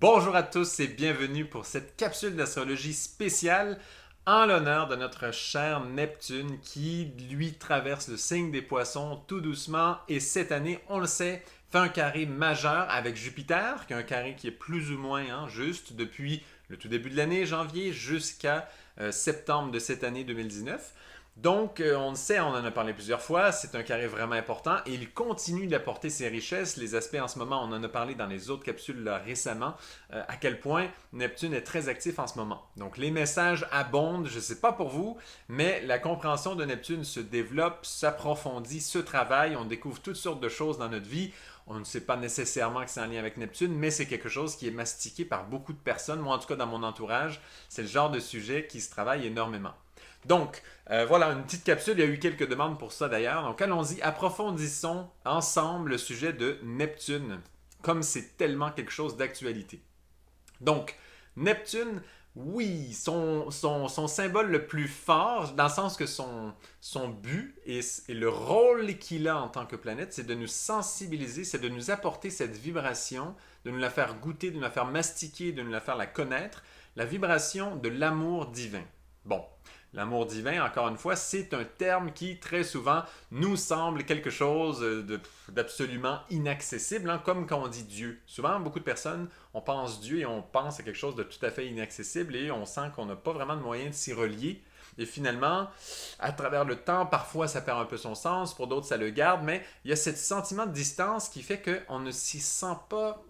Bonjour à tous et bienvenue pour cette capsule d'astrologie spéciale en l'honneur de notre cher Neptune qui, lui, traverse le signe des poissons tout doucement et cette année, on le sait, fait un carré majeur avec Jupiter, qui est un carré qui est plus ou moins juste depuis le tout début de l'année, janvier, jusqu'à septembre de cette année 2019. Donc, on le sait, on en a parlé plusieurs fois, c'est un carré vraiment important et il continue d'apporter ses richesses. Les aspects en ce moment, on en a parlé dans les autres capsules là, récemment, à quel point Neptune est très actif en ce moment. Donc, les messages abondent, je ne sais pas pour vous, mais la compréhension de Neptune se développe, s'approfondit, se travaille, on découvre toutes sortes de choses dans notre vie. On ne sait pas nécessairement que c'est en lien avec Neptune, mais c'est quelque chose qui est mastiqué par beaucoup de personnes. Moi, en tout cas, dans mon entourage, c'est le genre de sujet qui se travaille énormément. Donc, voilà, une petite capsule. Il y a eu quelques demandes pour ça d'ailleurs. Donc, allons-y, approfondissons ensemble le sujet de Neptune, comme c'est tellement quelque chose d'actualité. Donc, Neptune, oui, son symbole le plus fort, dans le sens que son but et le rôle qu'il a en tant que planète, c'est de nous sensibiliser, c'est de nous apporter cette vibration, de nous la faire goûter, de nous la faire mastiquer, de nous la faire la connaître, la vibration de l'amour divin. Bon, l'amour divin, encore une fois, c'est un terme qui très souvent nous semble quelque chose d'absolument inaccessible, hein, comme quand on dit Dieu. Souvent, beaucoup de personnes, on pense Dieu et on pense à quelque chose de tout à fait inaccessible et on sent qu'on n'a pas vraiment de moyen de s'y relier. Et finalement, à travers le temps, parfois ça perd un peu son sens, pour d'autres ça le garde, mais il y a ce sentiment de distance qui fait qu'on ne s'y sent pas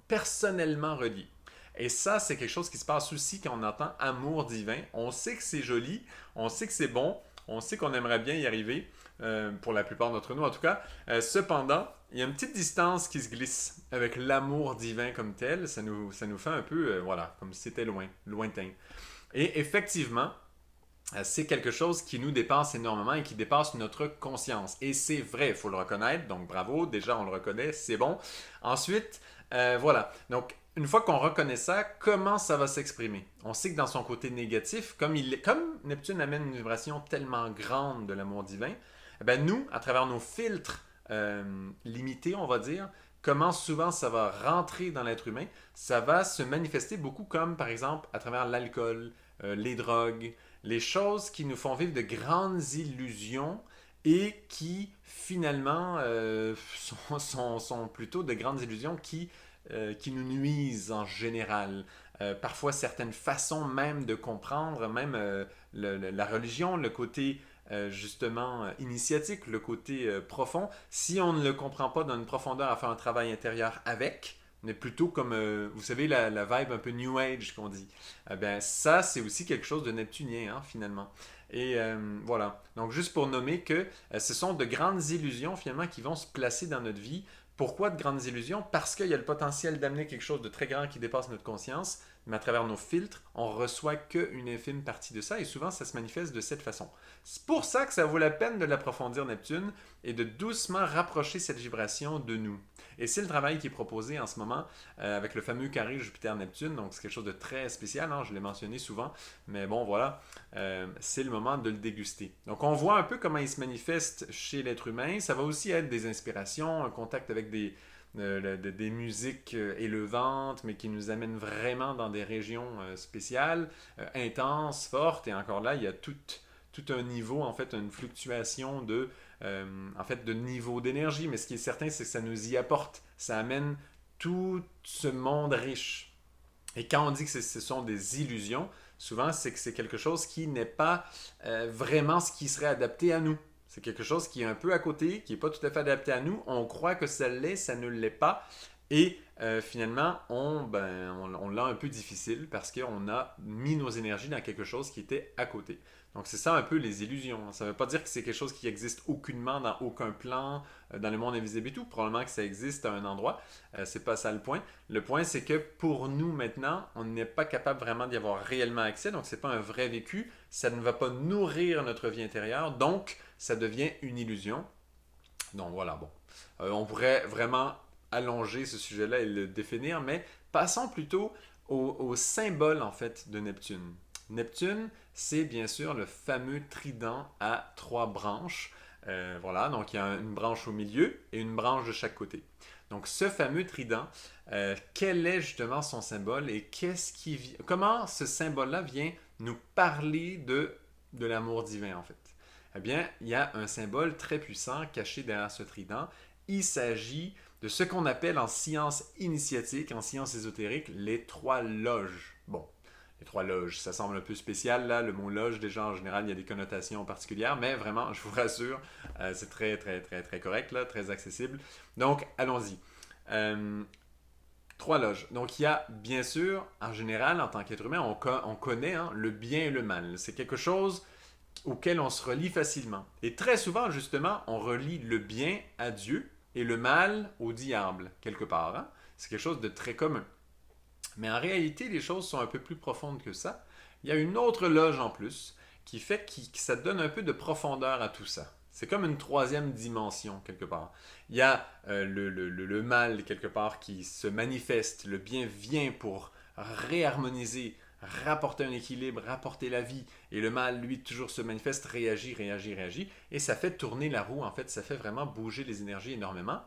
personnellement relié. Et ça, c'est quelque chose qui se passe aussi quand on entend amour divin. On sait que c'est joli, on sait que c'est bon, on sait qu'on aimerait bien y arriver, pour la plupart d'entre nous en tout cas. Cependant, il y a une petite distance qui se glisse avec l'amour divin comme tel. Ça nous fait un peu, voilà, comme si c'était lointain. Et effectivement, c'est quelque chose qui nous dépasse énormément et qui dépasse notre conscience. Et c'est vrai, il faut le reconnaître. Donc bravo, déjà on le reconnaît, c'est bon. Ensuite, voilà. Donc une fois qu'on reconnaît ça, comment ça va s'exprimer? On sait que dans son côté négatif, comme Neptune amène une vibration tellement grande de l'amour divin, eh ben nous, à travers nos filtres limités, on va dire, comment souvent ça va rentrer dans l'être humain, ça va se manifester beaucoup comme par exemple à travers l'alcool, les drogues, les choses qui nous font vivre de grandes illusions et qui finalement sont plutôt de grandes illusions qui nous nuisent en général. Parfois certaines façons même de comprendre, même la religion, le côté justement initiatique, le côté profond, si on ne le comprend pas dans une profondeur à faire un travail intérieur avec, mais plutôt comme, vous savez, la vibe un peu New Age qu'on dit. Ben, ça, c'est aussi quelque chose de neptunien, hein, finalement. Et voilà. Donc, juste pour nommer que ce sont de grandes illusions, finalement, qui vont se placer dans notre vie. Pourquoi de grandes illusions? Parce qu'il y a le potentiel d'amener quelque chose de très grand qui dépasse notre conscience, mais à travers nos filtres, on reçoit qu'une infime partie de ça, et souvent, ça se manifeste de cette façon. C'est pour ça que ça vaut la peine de l'approfondir, Neptune, et de doucement rapprocher cette vibration de nous. Et c'est le travail qui est proposé en ce moment avec le fameux carré Jupiter-Neptune. Donc c'est quelque chose de très spécial, hein, je l'ai mentionné souvent. Mais bon, voilà, c'est le moment de le déguster. Donc on voit un peu comment il se manifeste chez l'être humain. Ça va aussi être des inspirations, un contact avec des musiques élevantes, mais qui nous amènent vraiment dans des régions spéciales, intenses, fortes. Et encore là, il y a tout un niveau, en fait, une fluctuation en fait, de niveau d'énergie. Mais ce qui est certain, c'est que ça nous y apporte. Ça amène tout ce monde riche. Et quand on dit que ce sont des illusions, souvent, c'est que c'est quelque chose qui n'est pas vraiment ce qui serait adapté à nous. C'est quelque chose qui est un peu à côté, qui n'est pas tout à fait adapté à nous. On croit que ça l'est, ça ne l'est pas. Et finalement, on l'a un peu difficile parce qu'on a mis nos énergies dans quelque chose qui était à côté. Donc c'est ça un peu les illusions. Ça ne veut pas dire que c'est quelque chose qui existe aucunement dans aucun plan, dans le monde invisible et tout. Probablement que ça existe à un endroit. C'est pas ça le point. Le point, c'est que pour nous maintenant, on n'est pas capable vraiment d'y avoir réellement accès. Donc c'est pas un vrai vécu. Ça ne va pas nourrir notre vie intérieure. Donc ça devient une illusion. Donc voilà, bon. On pourrait vraiment allonger ce sujet-là et le définir, mais passons plutôt au symbole en fait de Neptune. Neptune, c'est bien sûr le fameux trident à trois branches Voilà, donc il y a une branche au milieu et une branche de chaque côté. Donc ce fameux trident, quel est justement son symbole et comment ce symbole-là vient nous parler de l'amour divin en fait? Eh bien, il y a un symbole très puissant caché derrière ce trident. Il s'agit de ce qu'on appelle en sciences initiatiques, en sciences ésotériques, les trois loges. Bon, les trois loges, ça semble un peu spécial là, le mot loge déjà en général il y a des connotations particulières, mais vraiment, je vous rassure, c'est très très très très correct là, très accessible. Donc, allons-y. Euh, Trois loges. Donc, il y a bien sûr, en général, en tant qu'être humain, on connaît hein, le bien et le mal. C'est quelque chose auquel on se relie facilement. Et très souvent, justement, on relie le bien à Dieu et le mal au diable, quelque part. Hein? C'est quelque chose de très commun. Mais en réalité, les choses sont un peu plus profondes que ça. Il y a une autre loge en plus qui fait que ça donne un peu de profondeur à tout ça. C'est comme une troisième dimension, quelque part. Il y a le mal, quelque part, qui se manifeste. Le bien vient pour réharmoniser, rapporter un équilibre, rapporter la vie. Et le mal, lui, toujours se manifeste, réagit, réagit, réagit. Et ça fait tourner la roue, en fait. Ça fait vraiment bouger les énergies énormément.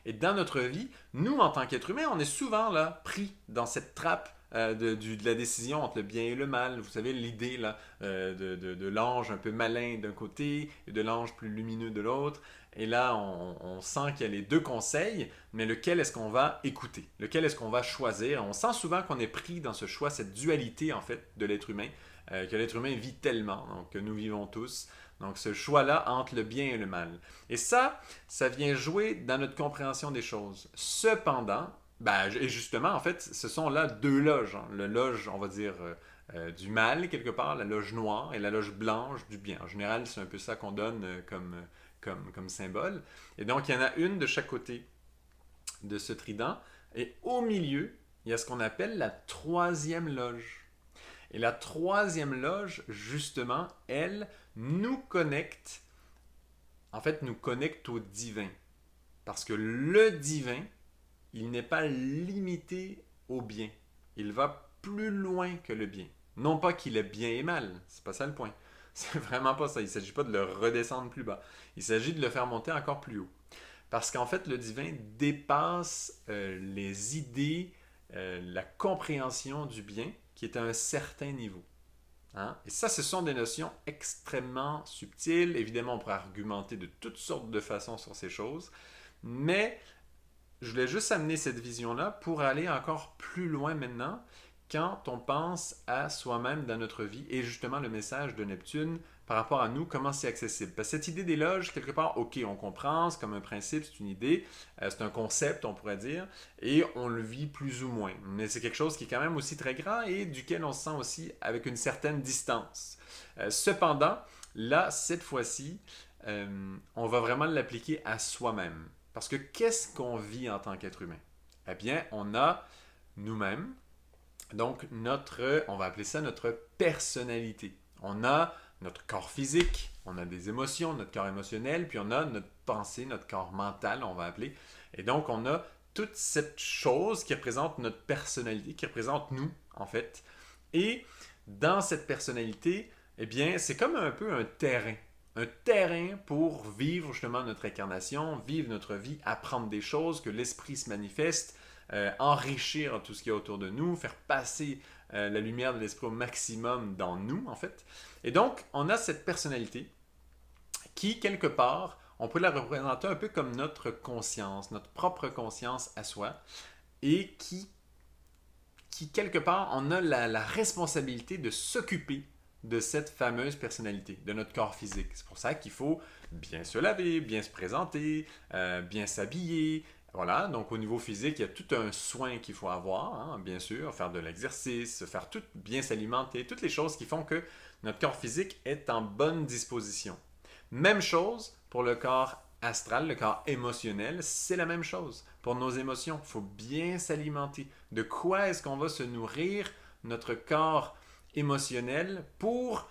Et dans notre vie, nous, en tant qu'êtres humains, on est souvent là, pris dans cette trappe de la décision entre le bien et le mal. Vous savez, l'idée là, de l'ange un peu malin d'un côté et de l'ange plus lumineux de l'autre. Et là, on sent qu'il y a les deux conseils, mais lequel est-ce qu'on va écouter? Lequel est-ce qu'on va choisir? On sent souvent qu'on est pris dans ce choix, cette dualité en fait de l'être humain, que l'être humain vit tellement, donc que nous vivons tous. Donc ce choix-là entre le bien et le mal. Et ça vient jouer dans notre compréhension des choses. Cependant, ben, et justement, en fait, ce sont là deux loges. Hein. Le loge, on va dire, du mal, quelque part, la loge noire, et la loge blanche du bien. En général, c'est un peu ça qu'on donne comme symbole. Et donc, il y en a une de chaque côté de ce trident. Et au milieu, il y a ce qu'on appelle la troisième loge. Et la troisième loge, justement, elle nous connecte, en fait, nous connecte au divin. Parce que le divin, il n'est pas limité au bien. Il va plus loin que le bien. Non pas qu'il est bien et mal, c'est pas ça le point. C'est vraiment pas ça. Il ne s'agit pas de le redescendre plus bas. Il s'agit de le faire monter encore plus haut. Parce qu'en fait, le divin dépasse les idées, la compréhension du bien qui est à un certain niveau. Hein? Et ça, ce sont des notions extrêmement subtiles. Évidemment, on pourrait argumenter de toutes sortes de façons sur ces choses. Mais je voulais juste amener cette vision-là pour aller encore plus loin maintenant quand on pense à soi-même dans notre vie et justement le message de Neptune par rapport à nous, comment c'est accessible. Parce que cette idée des loges, quelque part, ok, on comprend, c'est comme un principe, c'est une idée, c'est un concept, on pourrait dire, et on le vit plus ou moins. Mais c'est quelque chose qui est quand même aussi très grand et duquel on se sent aussi avec une certaine distance. Cependant, là, cette fois-ci, on va vraiment l'appliquer à soi-même. Parce que qu'est-ce qu'on vit en tant qu'être humain? Eh bien, on a nous-mêmes, donc on va appeler ça notre personnalité. On a notre corps physique, on a des émotions, notre corps émotionnel, puis on a notre pensée, notre corps mental, on va appeler. Et donc, on a toute cette chose qui représente notre personnalité, qui représente nous, en fait. Et dans cette personnalité, eh bien, c'est comme un peu un terrain. Un terrain pour vivre justement notre incarnation, vivre notre vie, apprendre des choses, que l'esprit se manifeste, enrichir tout ce qu'il y a autour de nous, faire passer la lumière de l'esprit au maximum dans nous, en fait. Et donc, on a cette personnalité qui, quelque part, on peut la représenter un peu comme notre conscience, notre propre conscience à soi, et qui quelque part, on a la responsabilité de s'occuper de cette fameuse personnalité, de notre corps physique. C'est pour ça qu'il faut bien se laver, bien se présenter, bien s'habiller. Voilà, donc au niveau physique, il y a tout un soin qu'il faut avoir, hein, bien sûr, faire de l'exercice, faire tout, bien s'alimenter, toutes les choses qui font que notre corps physique est en bonne disposition. Même chose pour le corps astral, le corps émotionnel, c'est la même chose. Pour nos émotions, il faut bien s'alimenter. De quoi est-ce qu'on va se nourrir notre corps émotionnel pour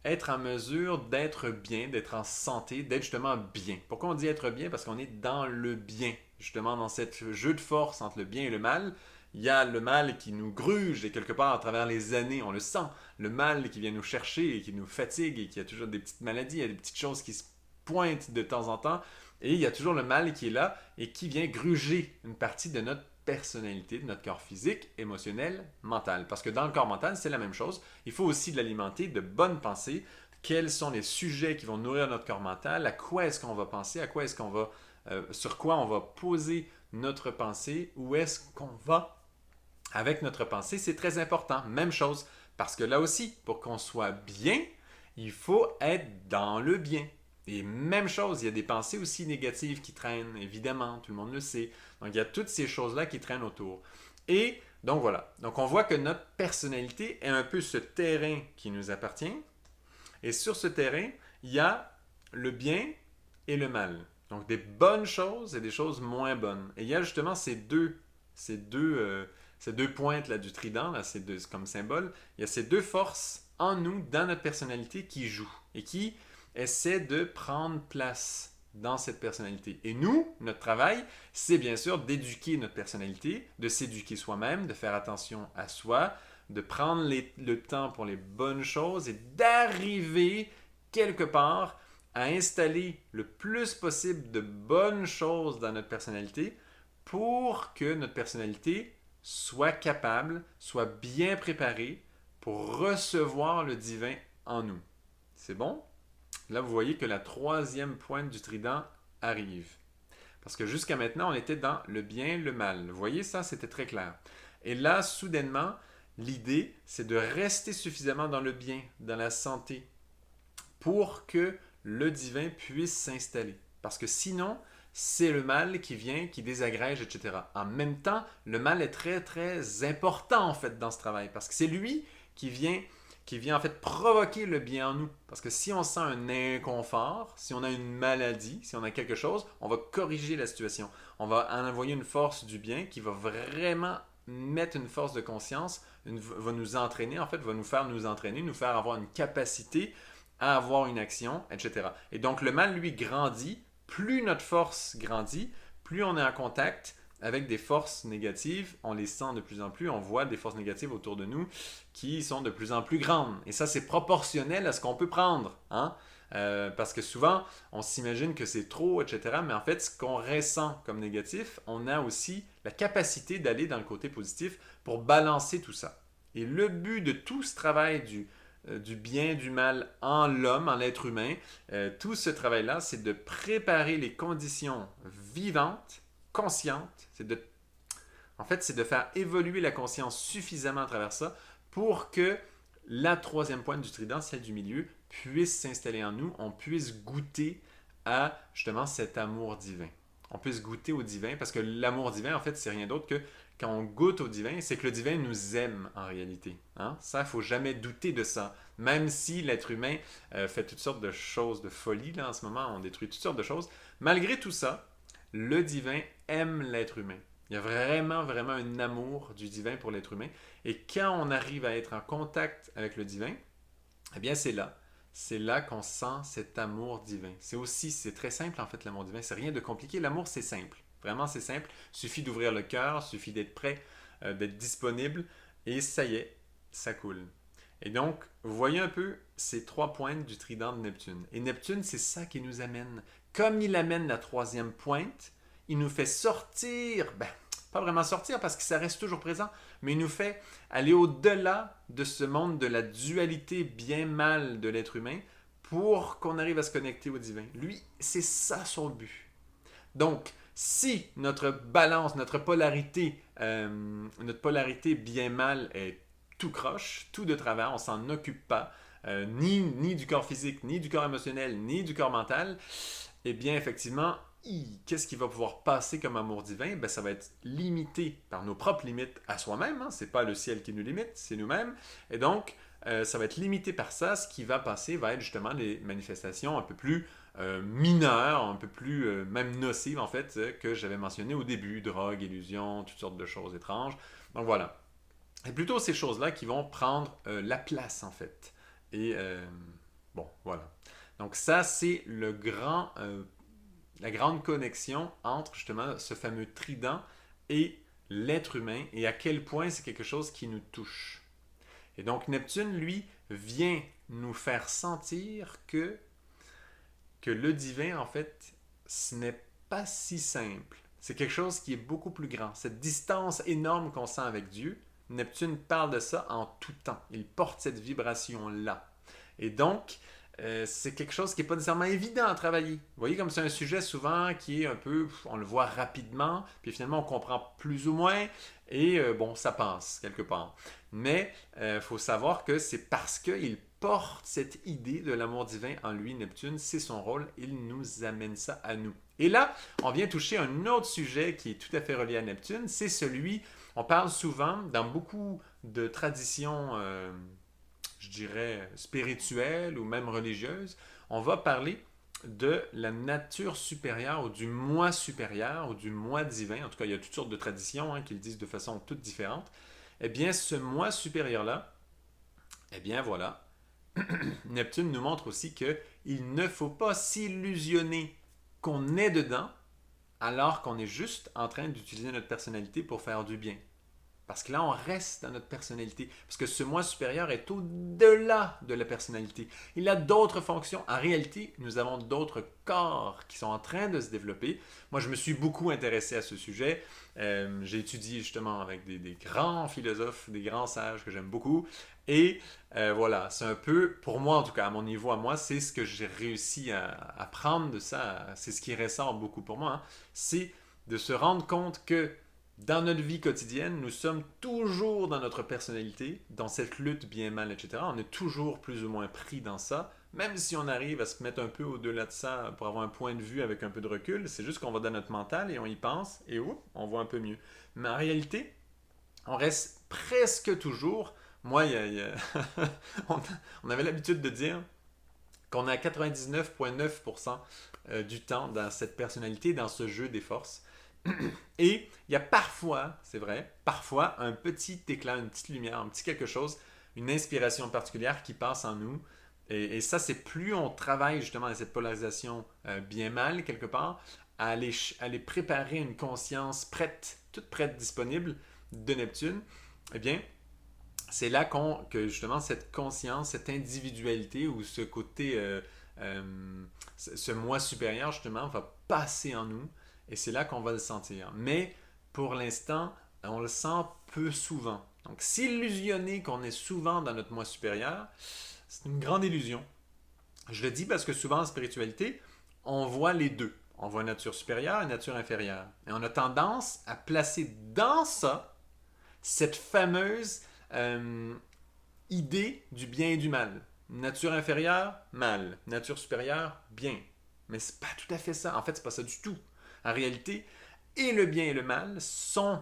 être en mesure d'être bien, d'être en santé, d'être justement bien. Pourquoi on dit être bien? Parce qu'on est dans le bien, justement dans cette jeu de force entre le bien et le mal. Il y a le mal qui nous gruge et quelque part à travers les années, on le sent. Le mal qui vient nous chercher et qui nous fatigue et qui a toujours des petites maladies, il y a des petites choses qui se pointe de temps en temps. Et il y a toujours le mal qui est là et qui vient gruger une partie de notre personnalité, de notre corps physique, émotionnel, mental. Parce que dans le corps mental, c'est la même chose. Il faut aussi de l'alimenter de bonnes pensées. Quels sont les sujets qui vont nourrir notre corps mental? À quoi est-ce qu'on va penser? Sur quoi on va poser notre pensée? Où est-ce qu'on va avec notre pensée? C'est très important. Même chose. Parce que là aussi, pour qu'on soit bien, il faut être dans le bien. Et même chose, il y a des pensées aussi négatives qui traînent, évidemment, tout le monde le sait. Donc il y a toutes ces choses-là qui traînent autour. Et donc voilà. Donc on voit que notre personnalité est un peu ce terrain qui nous appartient. Et sur ce terrain, il y a le bien et le mal. Donc des bonnes choses et des choses moins bonnes. Et il y a justement ces deux pointes là, du trident, là, comme symbole. Il y a ces deux forces en nous, dans notre personnalité, qui jouent et qui essaient de prendre place dans cette personnalité. Et nous, notre travail, c'est bien sûr d'éduquer notre personnalité, de s'éduquer soi-même, de faire attention à soi, de prendre le temps pour les bonnes choses et d'arriver quelque part à installer le plus possible de bonnes choses dans notre personnalité pour que notre personnalité soit capable, soit bien préparée pour recevoir le divin en nous. C'est bon? Là, vous voyez que la troisième pointe du trident arrive. Parce que jusqu'à maintenant, on était dans le bien, le mal. Vous voyez, ça, c'était très clair. Et là, soudainement, l'idée, c'est de rester suffisamment dans le bien, dans la santé, pour que le divin puisse s'installer. Parce que sinon, c'est le mal qui vient, qui désagrège, etc. En même temps, le mal est très, très important, en fait, dans ce travail. Parce que c'est lui qui vient en fait provoquer le bien en nous. Parce que si on sent un inconfort, si on a une maladie, si on a quelque chose, on va corriger la situation. On va envoyer une force du bien qui va vraiment mettre une force de conscience, va nous entraîner, en fait, va nous faire nous entraîner, nous faire avoir une capacité à avoir une action, etc. Et donc le mal, lui, grandit. Plus notre force grandit, plus on est en contact avec des forces négatives, on les sent de plus en plus, on voit des forces négatives autour de nous qui sont de plus en plus grandes. Et ça, c'est proportionnel à ce qu'on peut prendre. Hein? Parce que souvent, on s'imagine que c'est trop, etc. Mais en fait, ce qu'on ressent comme négatif, on a aussi la capacité d'aller dans le côté positif pour balancer tout ça. Et le but de tout ce travail du bien, du mal en l'homme, en l'être humain, tout ce travail-là, c'est de préparer les conditions vivantes, conscientes, en fait, c'est de faire évoluer la conscience suffisamment à travers ça pour que la troisième pointe du trident, celle du milieu, puisse s'installer en nous, on puisse goûter à justement cet amour divin. On puisse goûter au divin parce que l'amour divin, en fait, c'est rien d'autre que quand on goûte au divin, c'est que le divin nous aime en réalité. Hein? Ça, il ne faut jamais douter de ça. Même si l'être humain fait toutes sortes de choses de folie, là, en ce moment, on détruit toutes sortes de choses. Malgré tout ça, le divin aime l'être humain. Il y a vraiment, vraiment un amour du divin pour l'être humain. Et quand on arrive à être en contact avec le divin, eh bien, c'est là. C'est là qu'on sent cet amour divin. C'est très simple en fait, l'amour divin. C'est rien de compliqué. L'amour, c'est simple. Vraiment, c'est simple. Il suffit d'ouvrir le cœur, il suffit d'être prêt, d'être disponible. Et ça y est, ça coule. Et donc, vous voyez un peu ces trois pointes du trident de Neptune. Et Neptune, c'est ça qui nous amène. Comme il amène la troisième pointe, il nous fait sortir, pas vraiment sortir parce que ça reste toujours présent, mais il nous fait aller au-delà de ce monde de la dualité bien-mal de l'être humain pour qu'on arrive à se connecter au divin. Lui, c'est ça son but. Donc, si notre balance, notre polarité bien-mal est tout croche, tout de travers, on s'en occupe pas, ni du corps physique, ni du corps émotionnel, ni du corps mental, eh bien, effectivement, qu'est-ce qui va pouvoir passer comme amour divin? Ça va être limité par nos propres limites à soi-même. Hein? Ce n'est pas le ciel qui nous limite, c'est nous-mêmes. Et donc, ça va être limité par ça. Ce qui va passer va être justement des manifestations un peu plus mineures, un peu plus même nocives, en fait, que j'avais mentionné au début. Drogue, illusion, toutes sortes de choses étranges. Donc voilà. C'est plutôt ces choses-là qui vont prendre la place, en fait. Et bon, voilà. Donc ça, c'est la grande connexion entre justement ce fameux trident et l'être humain et à quel point c'est quelque chose qui nous touche. Et donc Neptune, lui, vient nous faire sentir que que le divin, en fait, ce n'est pas si simple. C'est quelque chose qui est beaucoup plus grand. Cette distance énorme qu'on sent avec Dieu, Neptune parle de ça en tout temps. Il porte cette vibration-là. Et donc, c'est quelque chose qui n'est pas nécessairement évident à travailler. Vous voyez, comme c'est un sujet souvent qui est un peu, on le voit rapidement, puis finalement on comprend plus ou moins, et bon, ça passe quelque part. Mais il faut savoir que c'est parce qu'il porte cette idée de l'amour divin en lui, Neptune, c'est son rôle, il nous amène ça à nous. Et là, on vient toucher un autre sujet qui est tout à fait relié à Neptune, c'est celui, on parle souvent dans beaucoup de traditions, je dirais, spirituelles ou même religieuses, on va parler de la nature supérieure ou du moi supérieur ou du moi divin. En tout cas, il y a toutes sortes de traditions qui le disent de façon toute différente. Eh bien, ce moi supérieur-là, eh bien voilà, Neptune nous montre aussi qu'il ne faut pas s'illusionner qu'on est dedans alors qu'on est juste en train d'utiliser notre personnalité pour faire du bien. Parce que là, on reste dans notre personnalité. Parce que ce moi supérieur est au-delà de la personnalité. Il a d'autres fonctions. En réalité, nous avons d'autres corps qui sont en train de se développer. Moi, je me suis beaucoup intéressé à ce sujet. J'ai étudié justement avec des grands philosophes, des grands sages que j'aime beaucoup. Et voilà, c'est un peu, pour moi en tout cas, à mon niveau, à moi, c'est ce que j'ai réussi à apprendre de ça. C'est ce qui ressort beaucoup pour moi. C'est de se rendre compte que dans notre vie quotidienne, nous sommes toujours dans notre personnalité, dans cette lutte bien-mal, etc. On est toujours plus ou moins pris dans ça, même si on arrive à se mettre un peu au-delà de ça pour avoir un point de vue avec un peu de recul. C'est juste qu'on va dans notre mental et on y pense et on voit un peu mieux. Mais en réalité, on reste presque toujours. Moi, on avait l'habitude de dire qu'on est à 99,9% du temps dans cette personnalité, dans ce jeu des forces. Et il y a parfois, c'est vrai, parfois un petit éclat, une petite lumière, un petit quelque chose, une inspiration particulière qui passe en nous. Et ça, c'est plus on travaille justement à cette polarisation bien-mal, quelque part, à aller préparer une conscience prête, toute prête, disponible de Neptune, eh bien, c'est là que justement cette conscience, cette individualité ou ce côté, ce moi supérieur justement va passer en nous et c'est là qu'on va le sentir. Mais pour l'instant, on le sent peu souvent. Donc s'illusionner qu'on est souvent dans notre moi supérieur, c'est une grande illusion. Je le dis parce que souvent en spiritualité, on voit les deux. On voit nature supérieure et nature inférieure. Et on a tendance à placer dans ça cette fameuse idée du bien et du mal. Nature inférieure, mal. Nature supérieure, bien. Mais c'est pas tout à fait ça. En fait, c'est pas ça du tout. En réalité, et le bien et le mal sont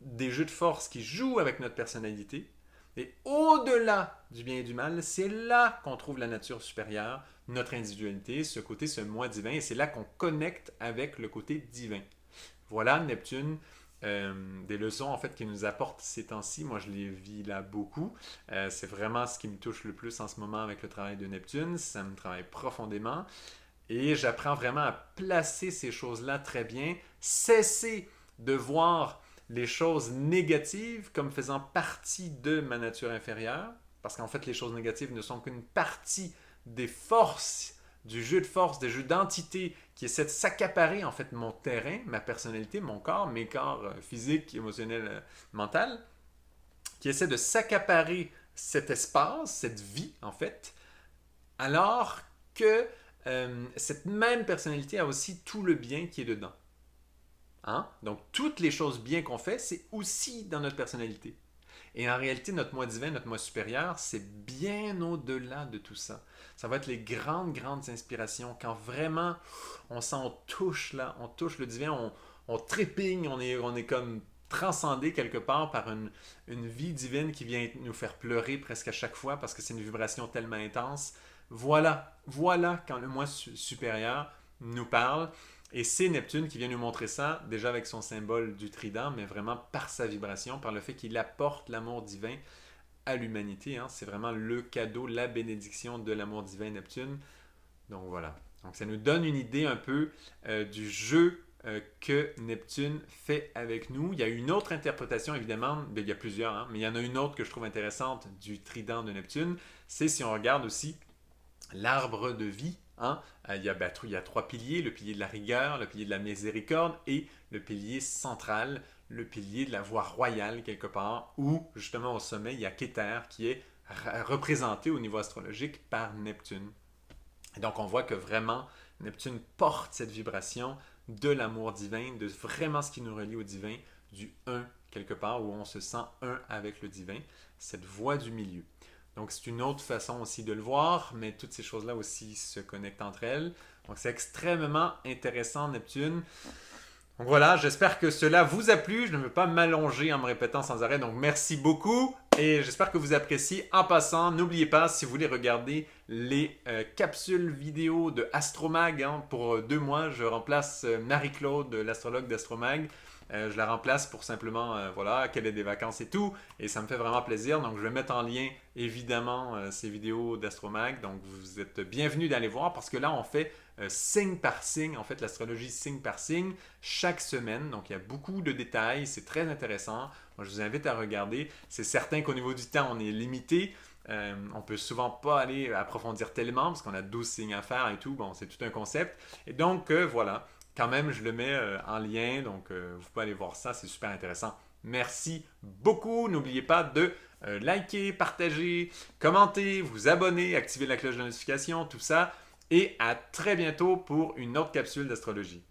des jeux de force qui jouent avec notre personnalité. Et au-delà du bien et du mal, c'est là qu'on trouve la nature supérieure, notre individualité, ce côté, ce moi divin, et c'est là qu'on connecte avec le côté divin. Voilà, Neptune, des leçons en fait qu'il nous apporte ces temps-ci. Moi, je les vis là beaucoup. C'est vraiment ce qui me touche le plus en ce moment avec le travail de Neptune. Ça me travaille profondément. Et j'apprends vraiment à placer ces choses-là très bien. Cesser de voir les choses négatives comme faisant partie de ma nature inférieure. Parce qu'en fait, les choses négatives ne sont qu'une partie des forces, du jeu de force, des jeux d'entité qui essaient de s'accaparer en fait mon terrain, ma personnalité, mon corps, mes corps physiques, émotionnels, mental, qui essaient de s'accaparer cet espace, cette vie en fait, alors que cette même personnalité a aussi tout le bien qui est dedans. Hein? Donc toutes les choses bien qu'on fait, c'est aussi dans notre personnalité. Et en réalité, notre moi divin, notre moi supérieur, c'est bien au-delà de tout ça. Ça va être les grandes, grandes inspirations. Quand vraiment on sent, on touche là, on touche le divin, on trépigne, on est comme transcendé quelque part par une vie divine qui vient nous faire pleurer presque à chaque fois parce que c'est une vibration tellement intense. Voilà quand le moi supérieur nous parle. Et c'est Neptune qui vient nous montrer ça, déjà avec son symbole du trident, mais vraiment par sa vibration, par le fait qu'il apporte l'amour divin à l'humanité. Hein. C'est vraiment le cadeau, la bénédiction de l'amour divin Neptune. Donc voilà. Donc ça nous donne une idée un peu du jeu que Neptune fait avec nous. Il y a une autre interprétation, évidemment, ben, il y a plusieurs, hein, mais il y en a une autre que je trouve intéressante du trident de Neptune. C'est si on regarde aussi l'arbre de vie Hein? Il y a trois piliers, le pilier de la rigueur, le pilier de la miséricorde et le pilier central, le pilier de la voie royale quelque part, où justement au sommet, il y a Keter qui est représenté au niveau astrologique par Neptune. Et donc on voit que vraiment Neptune porte cette vibration de l'amour divin, de vraiment ce qui nous relie au divin, du un quelque part où on se sent un avec le divin, cette voie du milieu. Donc c'est une autre façon aussi de le voir, mais toutes ces choses-là aussi se connectent entre elles. Donc c'est extrêmement intéressant Neptune. Donc voilà, j'espère que cela vous a plu. Je ne veux pas m'allonger en me répétant sans arrêt, donc merci beaucoup et j'espère que vous appréciez. En passant, n'oubliez pas, si vous voulez regarder les capsules vidéo de Astromag, hein, pour 2 mois, je remplace Marie-Claude, l'astrologue d'Astromag. Je la remplace pour simplement, voilà, qu'elle ait des vacances et tout. Et ça me fait vraiment plaisir. Donc, je vais mettre en lien, évidemment, ces vidéos d'Astromag. Donc, vous êtes bienvenus d'aller voir parce que là, on fait signe par signe, en fait, l'astrologie signe par signe, chaque semaine. Donc, il y a beaucoup de détails. C'est très intéressant. Moi, je vous invite à regarder. C'est certain qu'au niveau du temps, on est limité. On peut souvent pas aller approfondir tellement parce qu'on a 12 signes à faire et tout. Bon, c'est tout un concept. Et donc, voilà. Quand même, je le mets en lien, donc vous pouvez aller voir ça, c'est super intéressant. Merci beaucoup. N'oubliez pas de liker, partager, commenter, vous abonner, activer la cloche de notification, tout ça. Et à très bientôt pour une autre capsule d'astrologie.